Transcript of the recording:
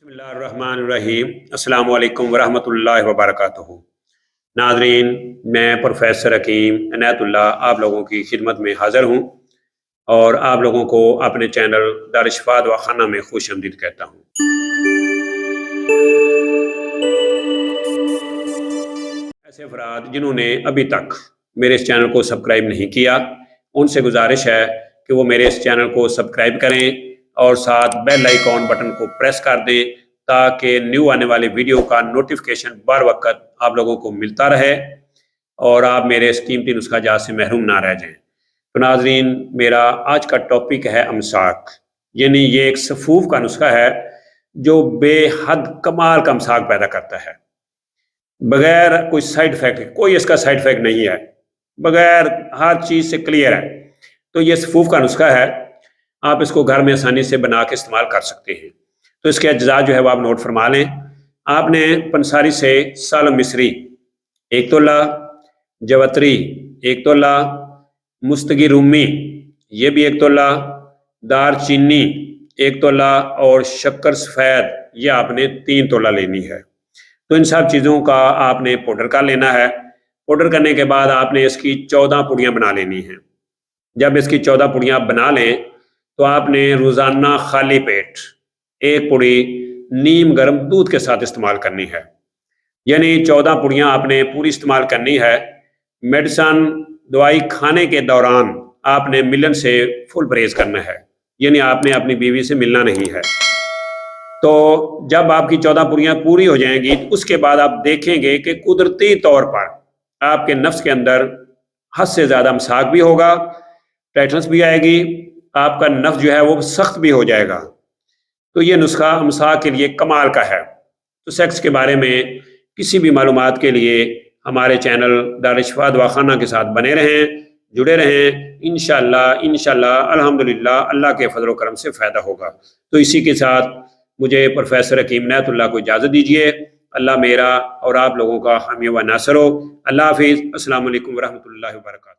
بسم اللہ الرحمن الرحیم۔ السلام علیکم ورحمۃ اللہ وبرکاتہ۔ ناظرین، میں پروفیسر حکیم عنایت اللہ آپ لوگوں کی خدمت میں حاضر ہوں اور آپ لوگوں کو اپنے چینل دارالشفاء دواخانہ میں خوش آمدید کہتا ہوں۔ ایسے افراد جنہوں نے ابھی تک میرے اس چینل کو سبسکرائب نہیں کیا، ان سے گزارش ہے کہ وہ میرے اس چینل کو سبسکرائب کریں اور ساتھ بیل آئیکن بٹن کو پریس کر دیں تاکہ نیو آنے والے ویڈیو کا نوٹیفیکیشن بر وقت آپ لوگوں کو ملتا رہے اور آپ میرے اس قیمتی نسخہ جات سے محروم نہ رہ جائیں۔ تو ناظرین، میرا آج کا ٹاپک ہے امساک، یعنی یہ ایک صفوف کا نسخہ ہے جو بے حد کمال کا امساک پیدا کرتا ہے، بغیر کوئی سائیڈ افیکٹ، کوئی اس کا سائیڈ افیکٹ نہیں ہے، بغیر ہر چیز سے کلیئر ہے۔ تو یہ صفوف کا نسخہ ہے، آپ اس کو گھر میں آسانی سے بنا کے استعمال کر سکتے ہیں۔ تو اس کے اجزاء جو ہے وہ آپ نوٹ فرما لیں۔ آپ نے پنساری سے سالم مصری 1 تولہ، جوتری 1 تولہ، مستگی رومی یہ بھی 1 تولہ، دار چینی 1 تولہ اور شکر سفید یہ آپ نے 3 تولہ لینی ہے۔ تو ان سب چیزوں کا آپ نے پاؤڈر کر لینا ہے۔ پاؤڈر کرنے کے بعد آپ نے اس کی 14 پوڑیاں بنا لینی ہیں۔ جب اس کی 14 پوڑیاں بنا لیں تو آپ نے روزانہ خالی پیٹ 1 پوڑی نیم گرم دودھ کے ساتھ استعمال کرنی ہے، یعنی 14 پوڑیاں آپ نے پوری استعمال کرنی ہے۔ میڈیسن دوائی کھانے کے دوران آپ نے ملن سے فل پرہیز کرنا ہے، یعنی آپ نے اپنی بیوی سے ملنا نہیں ہے۔ تو جب آپ کی 14 پوڑیاں پوری ہو جائیں گی تو اس کے بعد آپ دیکھیں گے کہ قدرتی طور پر آپ کے نفس کے اندر حد سے زیادہ امساک بھی ہوگا، ٹائٹنس بھی آئے گی، آپ کا نفس جو ہے وہ سخت بھی ہو جائے گا۔ تو یہ نسخہ امساک کے لیے کمال کا ہے۔ تو سیکس کے بارے میں کسی بھی معلومات کے لیے ہمارے چینل دارالشفاء دواخانہ کے ساتھ بنے رہیں، جڑے رہیں، انشاءاللہ الحمدللہ اللہ کے فضل و کرم سے فائدہ ہوگا۔ تو اسی کے ساتھ مجھے پروفیسر حکیم عنایت اللہ کو اجازت دیجیے۔ اللہ میرا اور آپ لوگوں کا حامی و ناصر ہو۔ اللہ حافظ۔ السلام علیکم ورحمۃ اللہ وبرکاتہ۔